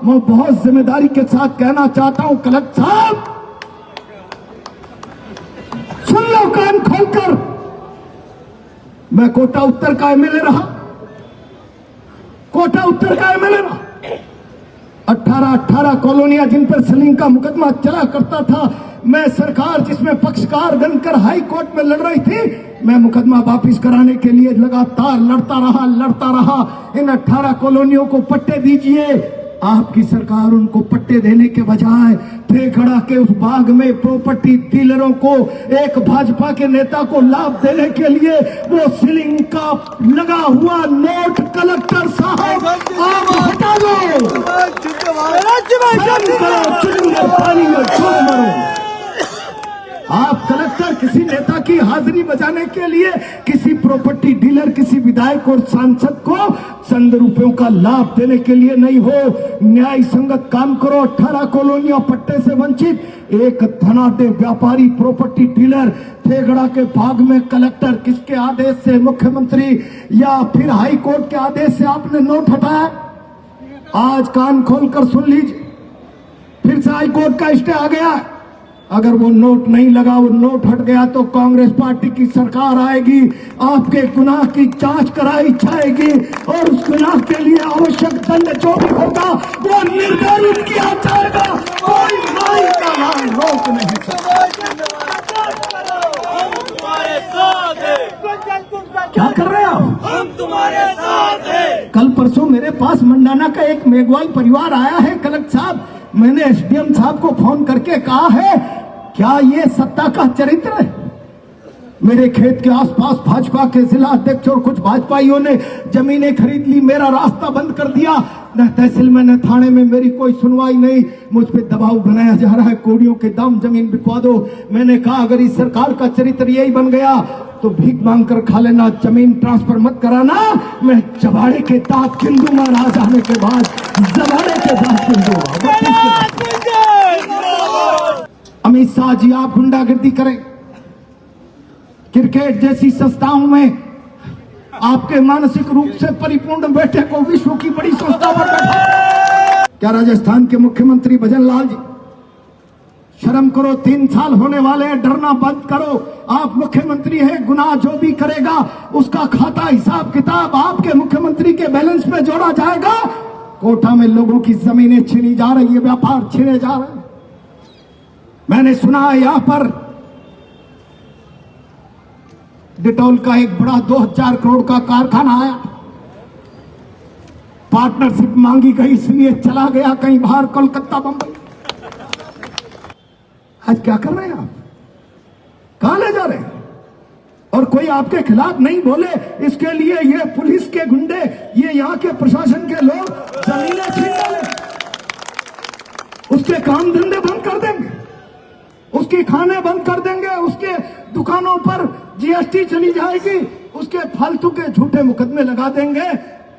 मैं बहुत जिम्मेदारी के साथ कहना चाहता हूं, कलेक्टर साहब सुन लो कान खोलकर। मैं कोटा उत्तर का एमएलए रहा, कोटा उत्तर का एमएलए रहा। 18 कॉलोनियां जिन पर सीलिंग का मुकदमा चला करता था, मैं सरकार जिसमें पक्षकार बनकर हाई कोर्ट में लड़ रही थी, मैं मुकदमा वापस कराने के लिए लगातार लड़ता रहा। इन 18 कॉलोनियों को पट्टे दीजिए। आपकी सरकार उनको पट्टे देने के बजाय ठेकड़ा के उस बाग में प्रॉपर्टी डीलरों को, एक भाजपा के नेता को लाभ देने के लिए वो सीलिंग का लगा हुआ नोट कलेक्टर साहब आप हटा दो। पानी में डूब मरो। आप कलेक्टर किसी नेता की हाजिरी बचाने के लिए किसी प्रॉपर्टी डीलर, किसी विधायक और सांसद को चंद रुपयों का लाभ देने के लिए नहीं हो। न्याय संगत काम करो। 18 कॉलोनियां पट्टे से वंचित, एक धनाढ्य व्यापारी प्रॉपर्टी डीलर ठेकड़ा के भाग में कलेक्टर किसके आदेश से, मुख्यमंत्री या फिर हाई कोर्ट के आदेश से आपने नोट हटाया? आज कान खोलकर सुन लीजिए, फिर से हाई कोर्ट का स्टे आ गया। अगर वो नोट नहीं लगा, वो नोट हट गया तो कांग्रेस पार्टी की सरकार आएगी, आपके गुनाह की जांच कराई जाएगी और उस गुनाह के लिए आवश्यक दंड जो भी होगा वो निर्धारित किया जाएगा। कोई न्याय का नाम रोक नहीं सकता। क्या कर रहे हैं आप? हम तुम्हारे साथ हैं। कल परसों मेरे पास मंडाना का एक मेघवाल परिवार आया है कलेक्टर साहब। मैंने एसडीएम साहब को फोन करके कहा है, क्या ये सत्ता का चरित्र है? मेरे खेत के आसपास भाजपा के जिला अध्यक्ष और कुछ भाजपाइयों ने जमीनें खरीद ली, मेरा रास्ता बंद कर दिया। न तहसील में न थाने में मेरी कोई सुनवाई नहीं। मुझ पे दबाव बनाया जा रहा है, कोड़ियों के दाम जमीन बिकवा दो। मैंने कहा अगर इस सरकार का चरित्र यही बन गया तो भीख मांग कर खा लेना, जमीन ट्रांसफर मत कराना। मैं जबाड़े के दांत गिन आ जाने के बाद, जबाड़े के दांत गिन। अमित शाह जी, आप गुंडागर्दी करें, क्रिकेट जैसी संस्थाओं में आपके मानसिक रूप से परिपूर्ण बेटे को विश्व की बड़ी संस्था पर बैठा। क्या राजस्थान के मुख्यमंत्री भजनलाल जी, शर्म करो, 3 साल होने वाले हैं, डरना बंद करो। आप मुख्यमंत्री हैं, गुनाह जो भी करेगा उसका खाता हिसाब किताब आपके मुख्यमंत्री के बैलेंस में जोड़ा जाएगा। कोटा में लोगों की जमीनें छीनी जा रही है, व्यापार छीने जा रहे हैं। मैंने सुना है यहां पर डिटॉल का एक बड़ा 2000 करोड़ का कारखाना आया, पार्टनरशिप मांगी गई, इसलिए चला गया कहीं बाहर, कोलकाता, बंबई। आज क्या कर रहे हैं आप? कहां ले जा रहे हैं? और कोई आपके खिलाफ नहीं बोले, इसके लिए ये पुलिस के गुंडे, ये यहाँ के प्रशासन के लोग जमीनें छीन डाले, उसके काम धंधे बंद कर देंगे, उसके खाने बंद कर देंगे, उसके दुकानों पर जीएसटी चली जाएगी, उसके फालतू के झूठे मुकदमे लगा देंगे।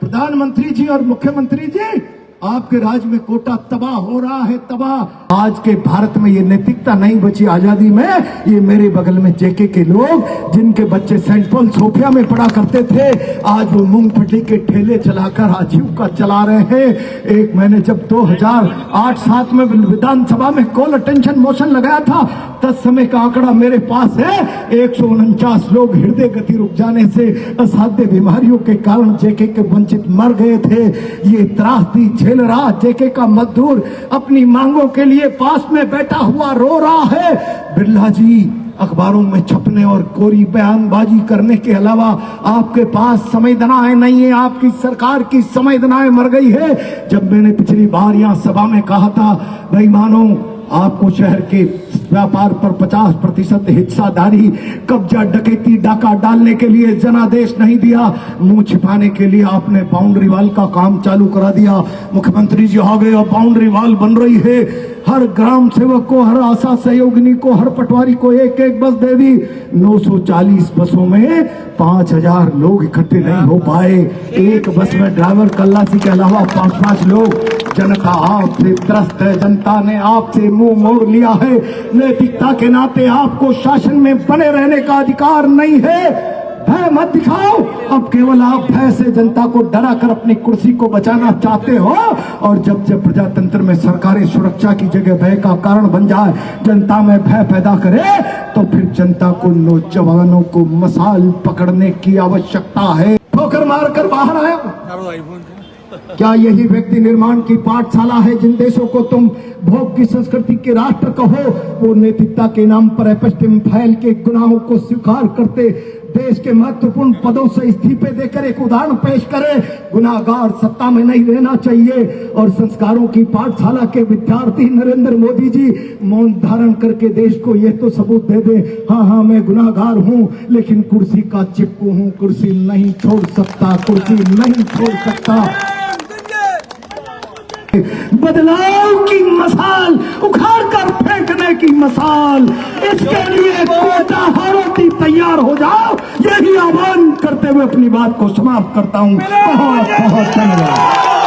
प्रधानमंत्री जी और मुख्यमंत्री जी, आपके राज में कोटा तबाह हो रहा है, तबाह। आज के भारत में ये नैतिकता नहीं बची आजादी में। ये मेरे बगल में जेके के लोग जिनके बच्चे सेंट पॉल सोफिया में पढ़ा करते थे, आज वो मूंगफली के ठेले चलाकर आजीविका चला रहे हैं। एक मैंने जब 2008-7 में विधानसभा में कॉल अटेंशन मोशन लगाया था, तब समय का आंकड़ा मेरे पास है, 149 लोग हृदय गति रुक जाने से असाध्य बीमारियों के कारण जेके के वंचित मर गए थे। ये त्रासदी झेल रहा जेके का मजदूर अपनी मांगों के लिए पास में बैठा हुआ रो रहा है। बिरला जी, अखबारों में छपने और कोरी बयानबाजी करने के अलावा आपके पास संवेदनाएं नहीं है। आपकी सरकार की संवेदनाएं मर गई है। जब मैंने पिछली बार यहाँ सभा में कहा था, भाई मानो आपको शहर के व्यापार पर 50% हिस्सादारी, कब्जा, डकैती, डाका डालने के लिए जनादेश नहीं दिया, मुंह छिपाने के लिए आपने बाउंड्री वॉल का काम चालू करा दिया। मुख्यमंत्री जी आ गए, अब बाउंड्री वॉल बन रही है। हर ग्राम सेवक को, हर आशा सहयोगिनी को, हर पटवारी को एक एक बस दे दी। 940 बसों में 5000 लोग इकट्ठे नहीं हो पाए। एक बस में ड्राइवर, कल्लासी के अलावा 5-5 लोग। जनता आपसे त्रस्त है, जनता ने आपसे मुंह मोड़ लिया है। नैतिकता के नाते आपको शासन में बने रहने का अधिकार नहीं है। भय मत दिखाओ। अब केवल आप भय से जनता को डरा कर अपनी कुर्सी को बचाना चाहते हो। और जब जब प्रजातंत्र में सरकारें सुरक्षा की जगह भय का कारण बन जाए, जनता में भय पैदा करे, तो फिर जनता को, नौजवानों को मसाल पकड़ने की आवश्यकता है। ठोकर मारकर बाहर आए। क्या यही व्यक्ति निर्माण की पाठशाला है? जिन देशों को तुम भोग की संस्कृति के राष्ट्र कहो, वो नैतिकता के नाम पर पश्चिम फैल के गुनाहों को स्वीकार करते देश के महत्वपूर्ण पदों से इस्तीफे देकर एक उदाहरण पेश करे। गुनाहगार सत्ता में नहीं रहना चाहिए। और संस्कारों की पाठशाला के विद्यार्थी नरेंद्र मोदी जी मौन धारण करके देश को यह तो सबूत दे दे, हाँ मैं गुनाहगार हूं, लेकिन कुर्सी का चिपकू हूं, कुर्सी नहीं छोड़ सकता, कुर्सी नहीं छोड़ सकता। बदलाव की मसाल उखाड़ कर फेंकने की मसाल, इसके लिए कोटा हारोती तैयार हो जाओ। यही आह्वान करते हुए अपनी बात को समाप्त करता हूं। बहुत बहुत धन्यवाद।